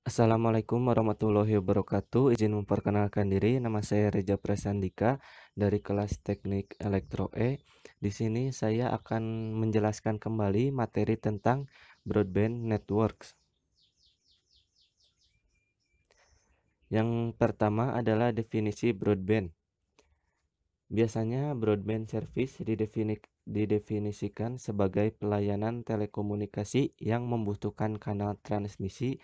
Assalamualaikum warahmatullahi wabarakatuh. Izin memperkenalkan diri, nama saya Reja Presandika dari kelas Teknik Elektro E. Di sini saya akan menjelaskan kembali materi tentang broadband networks. Yang pertama adalah definisi broadband. Biasanya broadband service didefinisikan sebagai pelayanan telekomunikasi yang membutuhkan kanal transmisi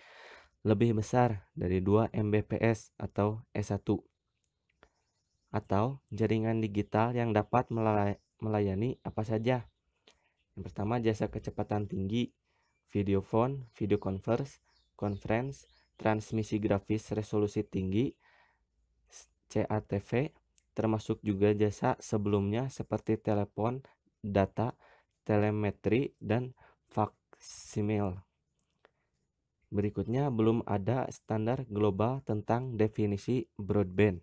lebih besar dari 2 Mbps atau S1 atau jaringan digital yang dapat melayani apa saja. Yang pertama, jasa kecepatan tinggi, video phone, video conference, transmisi grafis resolusi tinggi, CATV, termasuk juga jasa sebelumnya seperti telepon, data, telemetri, dan faksimil. Berikutnya, belum ada standar global tentang definisi broadband.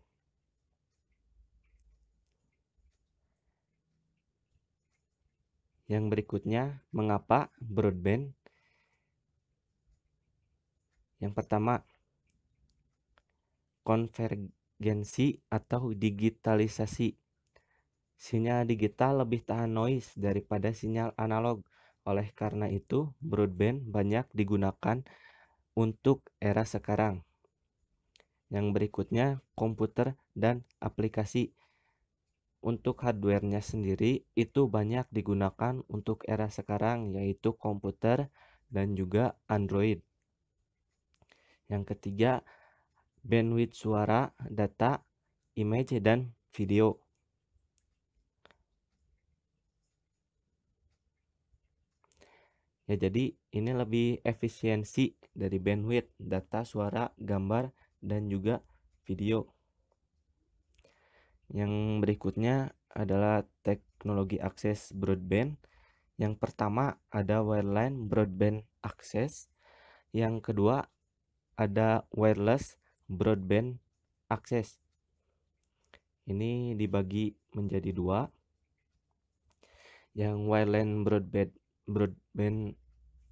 Yang berikutnya, mengapa broadband? Yang pertama, konvergensi atau digitalisasi. Sinyal digital lebih tahan noise daripada sinyal analog. Oleh karena itu, broadband banyak digunakan untuk era sekarang. Yang berikutnya, komputer dan aplikasi. Untuk hardware-nya sendiri itu banyak digunakan untuk era sekarang, yaitu komputer dan juga Android. Yang ketiga, bandwidth suara, data, image, dan video. Ya, jadi ini lebih efisiensi dari bandwidth, data, suara, gambar, dan juga video. Yang berikutnya adalah teknologi akses broadband. Yang pertama ada wireline broadband access. Yang kedua ada wireless broadband access. Ini dibagi menjadi dua. Yang wireline broadband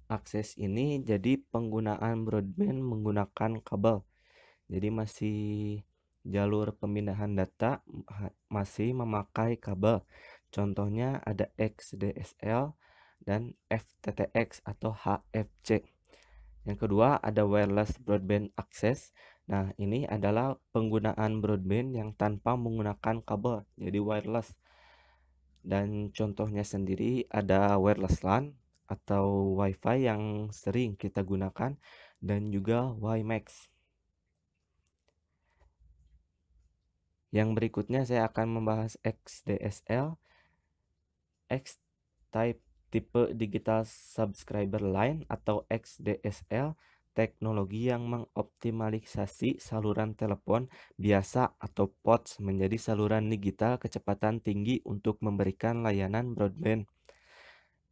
access ini jadi penggunaan broadband menggunakan kabel. Jadi masih jalur pemindahan data masih memakai kabel. Contohnya ada XDSL dan FTTX atau HFC. Yang kedua ada wireless broadband access. Nah, ini adalah penggunaan broadband yang tanpa menggunakan kabel, jadi wireless. Dan contohnya sendiri ada wireless LAN atau WiFi yang sering kita gunakan dan juga WiMAX. Yang berikutnya saya akan membahas XDSL, X-Type tipe Digital Subscriber Line atau XDSL, teknologi yang mengoptimalisasi saluran telepon biasa atau POTS menjadi saluran digital kecepatan tinggi untuk memberikan layanan broadband.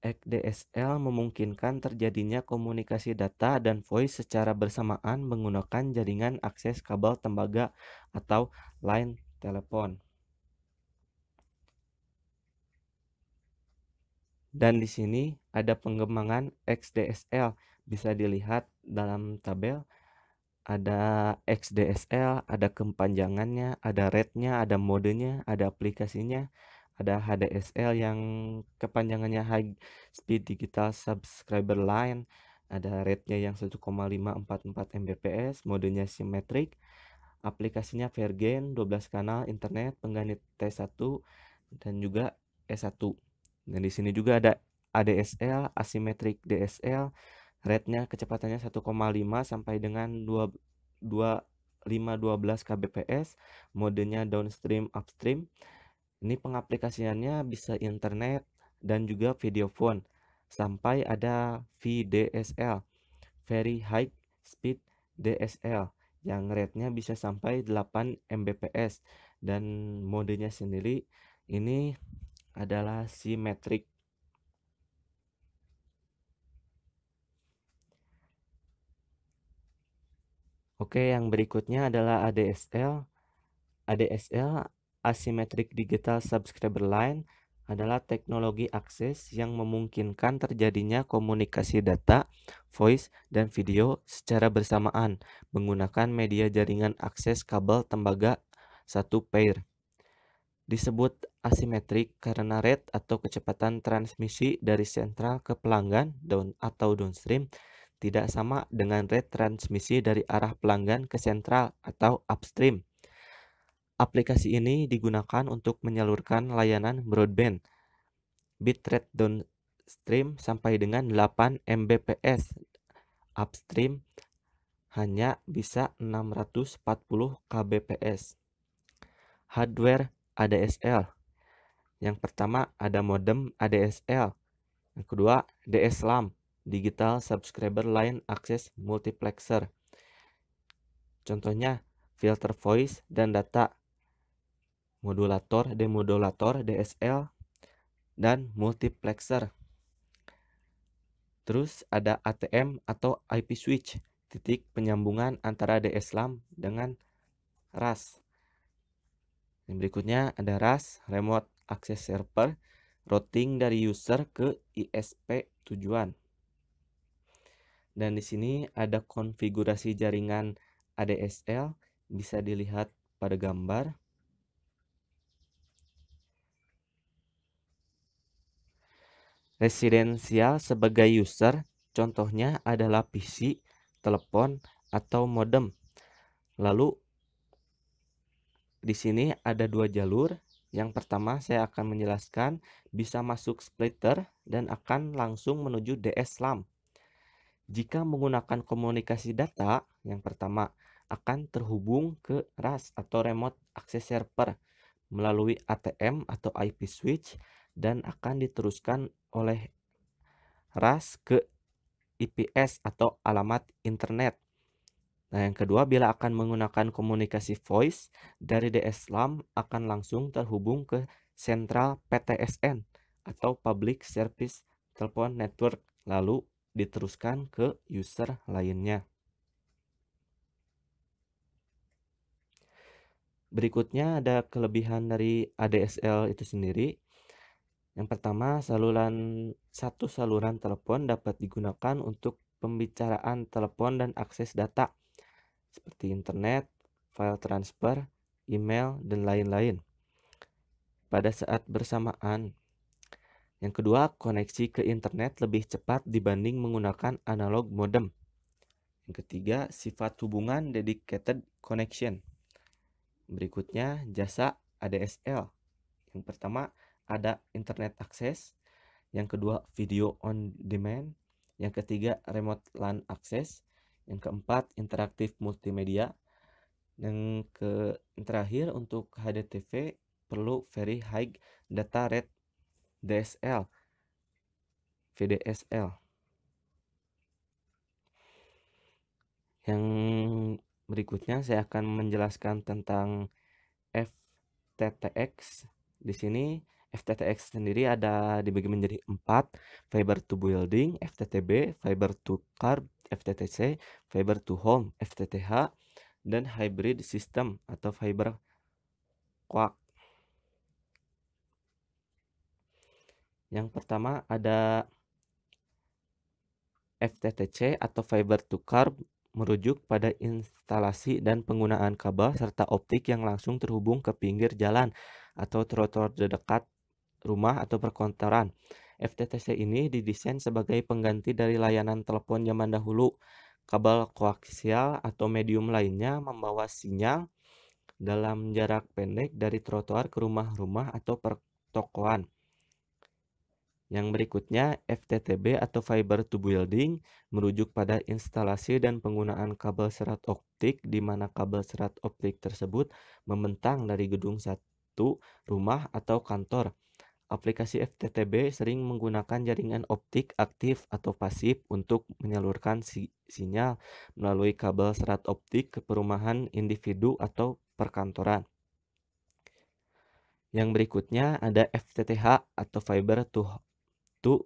XDSL memungkinkan terjadinya komunikasi data dan voice secara bersamaan menggunakan jaringan akses kabel tembaga atau line telepon. Dan di sini ada pengembangan XDSL. Bisa dilihat dalam tabel. Ada XDSL, ada kepanjangannya, ada rate-nya, ada modenya, ada aplikasinya. Ada HDSL yang kepanjangannya High Speed Digital Subscriber Line. Ada rate-nya yang 1,544 Mbps, modenya Symmetric. Aplikasinya Vergen, 12 kanal internet, pengganti T1 dan juga S1. Dan di sini juga ada ADSL, Asymmetric DSL, rate-nya kecepatannya 1,5 sampai dengan 512 kbps, modenya downstream upstream. Ini pengaplikasiannya bisa internet dan juga video phone. Sampai ada VDSL, Very High Speed DSL, yang rate-nya bisa sampai 8 Mbps dan modenya sendiri ini adalah symmetric. Oke, yang berikutnya adalah ADSL. ADSL, Asymmetric Digital Subscriber Line, adalah teknologi akses yang memungkinkan terjadinya komunikasi data, voice, dan video secara bersamaan menggunakan media jaringan akses kabel tembaga satu pair. Disebut asimetrik karena rate atau kecepatan transmisi dari sentral ke pelanggan atau downstream tidak sama dengan rate transmisi dari arah pelanggan ke sentral atau upstream. Aplikasi ini digunakan untuk menyalurkan layanan broadband bitrate downstream sampai dengan 8 Mbps, upstream hanya bisa 640 kbps. Hardware ADSL. Yang pertama ada modem ADSL. Yang kedua DSLAM, Digital Subscriber Line Access Multiplexer. Contohnya filter voice dan data, modulator, demodulator, DSL, dan multiplexer. Terus ada ATM atau IP switch, titik penyambungan antara DSLAM dengan RAS. Yang berikutnya ada RAS, Remote Access Server, routing dari user ke ISP tujuan. Dan di sini ada konfigurasi jaringan ADSL, bisa dilihat pada gambar. Residensial sebagai user, contohnya adalah PC, telepon, atau modem. Lalu di sini ada dua jalur. Yang pertama saya akan menjelaskan bisa masuk splitter dan akan langsung menuju DSLAM. Jika menggunakan komunikasi data, yang pertama akan terhubung ke RAS atau Remote Access Server melalui ATM atau IP switch dan akan diteruskan oleh RAS ke IPS atau alamat internet. Nah, yang kedua, bila akan menggunakan komunikasi voice dari DSLAM akan langsung terhubung ke sentral PTSN atau Public Service Telephone Network, lalu diteruskan ke user lainnya. Berikutnya ada kelebihan dari ADSL itu sendiri. Yang pertama, satu saluran telepon dapat digunakan untuk pembicaraan telepon dan akses data seperti internet, file transfer, email, dan lain-lain pada saat bersamaan. Yang kedua, koneksi ke internet lebih cepat dibanding menggunakan analog modem. Yang ketiga, sifat hubungan dedicated connection. Berikutnya, jasa ADSL. Yang pertama, ada internet access. Yang kedua, video on demand. Yang ketiga, remote LAN access. Yang keempat, interaktif multimedia. Yang terakhir, untuk HDTV perlu very high data rate DSL, VDSL. Yang berikutnya saya akan menjelaskan tentang FTTX. Di sini FTTX sendiri ada dibagi menjadi 4, fiber to building, FTTB, fiber to curb, FTTC, fiber to home, FTTH, dan hybrid system atau fiber coax. Yang pertama ada FTTC atau fiber to curb, merujuk pada instalasi dan penggunaan kabel serta optik yang langsung terhubung ke pinggir jalan atau trotoar dekat rumah atau perkantoran. FTTC ini didesain sebagai pengganti dari layanan telepon zaman dahulu. Kabel koaksial atau medium lainnya membawa sinyal dalam jarak pendek dari trotoar ke rumah-rumah atau pertokoan. Yang berikutnya, FTTB atau Fiber to Building merujuk pada instalasi dan penggunaan kabel serat optik di mana kabel serat optik tersebut membentang dari gedung satu rumah atau kantor. Aplikasi FTTB sering menggunakan jaringan optik aktif atau pasif untuk menyalurkan sinyal melalui kabel serat optik ke perumahan individu atau perkantoran. Yang berikutnya ada FTTH atau Fiber to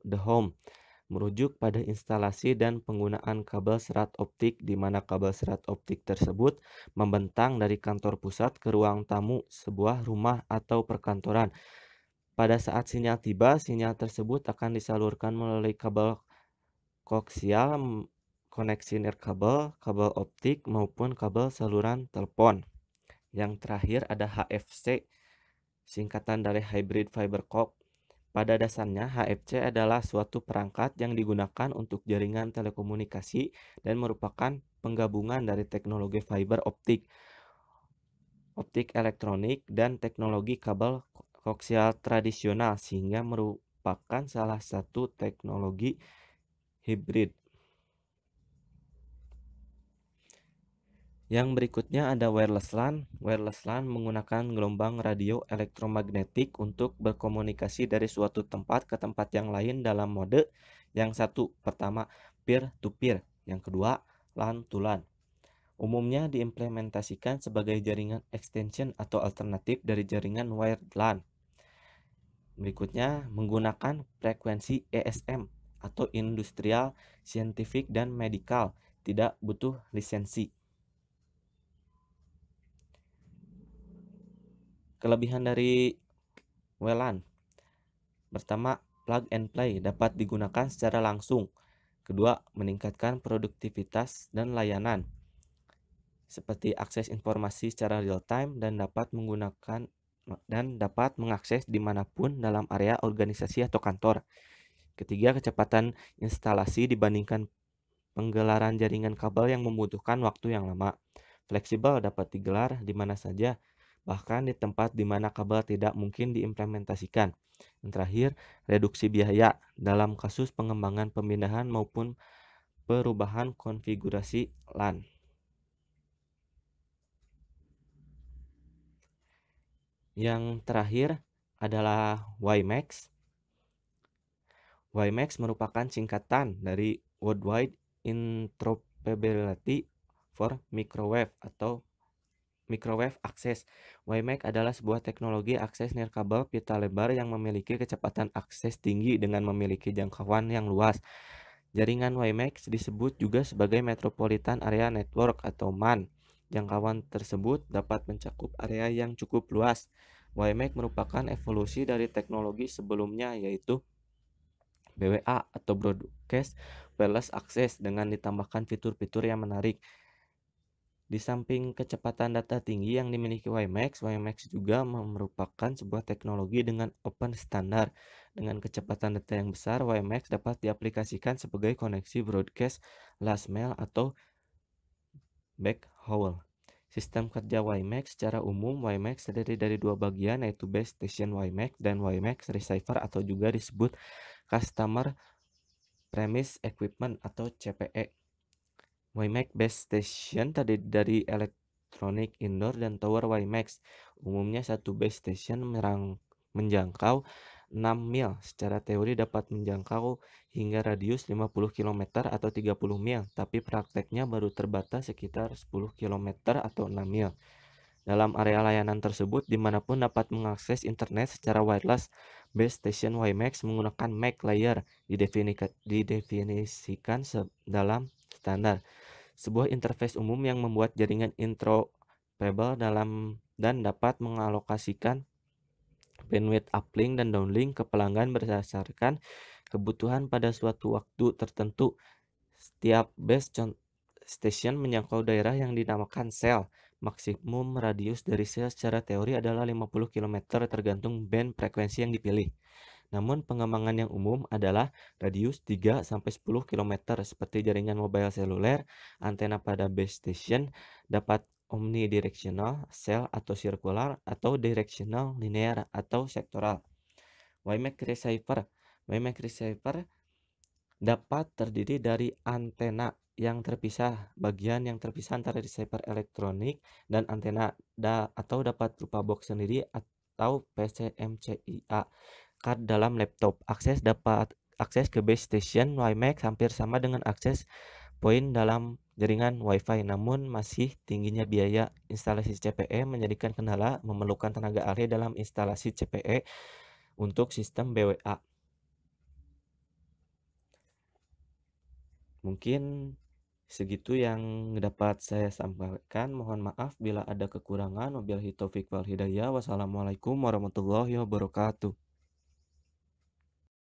the home, merujuk pada instalasi dan penggunaan kabel serat optik di mana kabel serat optik tersebut membentang dari kantor pusat ke ruang tamu sebuah rumah atau perkantoran. Pada saat sinyal tiba, sinyal tersebut akan disalurkan melalui kabel koaksial, koneksi nirkabel, kabel optik, maupun kabel saluran telepon. Yang terakhir ada HFC, singkatan dari Hybrid Fiber Coax. Pada dasarnya, HFC adalah suatu perangkat yang digunakan untuk jaringan telekomunikasi dan merupakan penggabungan dari teknologi fiber optik, optik elektronik, dan teknologi kabel koaksial tradisional, sehingga merupakan salah satu teknologi hibrid. Yang berikutnya ada wireless LAN. Wireless LAN menggunakan gelombang radio elektromagnetik untuk berkomunikasi dari suatu tempat ke tempat yang lain dalam mode yang satu. Pertama, peer-to-peer. Yang kedua, LAN to LAN. Umumnya diimplementasikan sebagai jaringan extension atau alternatif dari jaringan wired LAN. Berikutnya, menggunakan frekuensi ESM atau industrial, scientific, dan medical. Tidak butuh lisensi. Kelebihan dari WLAN. Pertama, plug and play dapat digunakan secara langsung. Kedua, meningkatkan produktivitas dan layanan, seperti akses informasi secara real time dan dapat mengakses dimanapun dalam area organisasi atau kantor. Ketiga, kecepatan instalasi dibandingkan penggelaran jaringan kabel yang membutuhkan waktu yang lama. Fleksibel, dapat digelar di mana saja, bahkan di tempat di mana kabel tidak mungkin diimplementasikan. Yang terakhir, reduksi biaya dalam kasus pengembangan pemindahan maupun perubahan konfigurasi LAN. Yang terakhir adalah WiMAX. WiMAX merupakan singkatan dari Worldwide Interoperability for Microwave atau Microwave Access. WiMAX adalah sebuah teknologi akses nirkabel pita lebar yang memiliki kecepatan akses tinggi dengan memiliki jangkauan yang luas. Jaringan WiMAX disebut juga sebagai Metropolitan Area Network atau MAN. Jangkauan tersebut dapat mencakup area yang cukup luas. WiMAX merupakan evolusi dari teknologi sebelumnya, yaitu BWA atau Broadcast Wireless Access, dengan ditambahkan fitur-fitur yang menarik. Di samping kecepatan data tinggi yang dimiliki WiMAX, WiMAX juga merupakan sebuah teknologi dengan open standar. Dengan kecepatan data yang besar, WiMAX dapat diaplikasikan sebagai koneksi broadcast last mile atau backhaul. Sistem kerja WiMAX. Secara umum, WiMAX terdiri dari dua bagian, yaitu Base Station WiMAX dan WiMAX Receiver atau juga disebut Customer Premise Equipment atau CPE. WiMAX Base Station terdiri dari elektronik indoor dan tower WiMAX. Umumnya satu base station menjangkau 6 mil. Secara teori dapat menjangkau hingga radius 50 km atau 30 mil, tapi prakteknya baru terbatas sekitar 10 km atau 6 mil. Dalam area layanan tersebut, dimanapun dapat mengakses internet secara wireless. Base Station WiMAX menggunakan MAC layer, didefinisikan dalam standar. Sebuah interface umum yang membuat jaringan interoperable dan dapat mengalokasikan bandwidth uplink dan downlink ke pelanggan berdasarkan kebutuhan pada suatu waktu tertentu. Setiap base station menjangkau daerah yang dinamakan sel. Maksimum radius dari sel secara teori adalah 50 km tergantung band frekuensi yang dipilih. Namun pengembangan yang umum adalah radius 3-10 km seperti jaringan mobile seluler. Antena pada base station dapat omnidirectional, cell atau circular, atau directional, linear, atau sektoral. WiMAX Receiver. WiMAX Receiver dapat terdiri dari antena yang terpisah, bagian yang terpisah antara receiver elektronik dan antena, atau dapat berupa box sendiri atau PCMCIA card dalam laptop. Akses ke base station WiMAX hampir sama dengan akses point dalam jaringan Wi-Fi, namun masih tingginya biaya instalasi CPE menjadikan kendala memerlukan tenaga ahli dalam instalasi CPE untuk sistem BWA. Mungkin segitu yang dapat saya sampaikan. Mohon maaf bila ada kekurangan. Wabillahi taufik wal hidayah. Wassalamualaikum warahmatullahi wabarakatuh.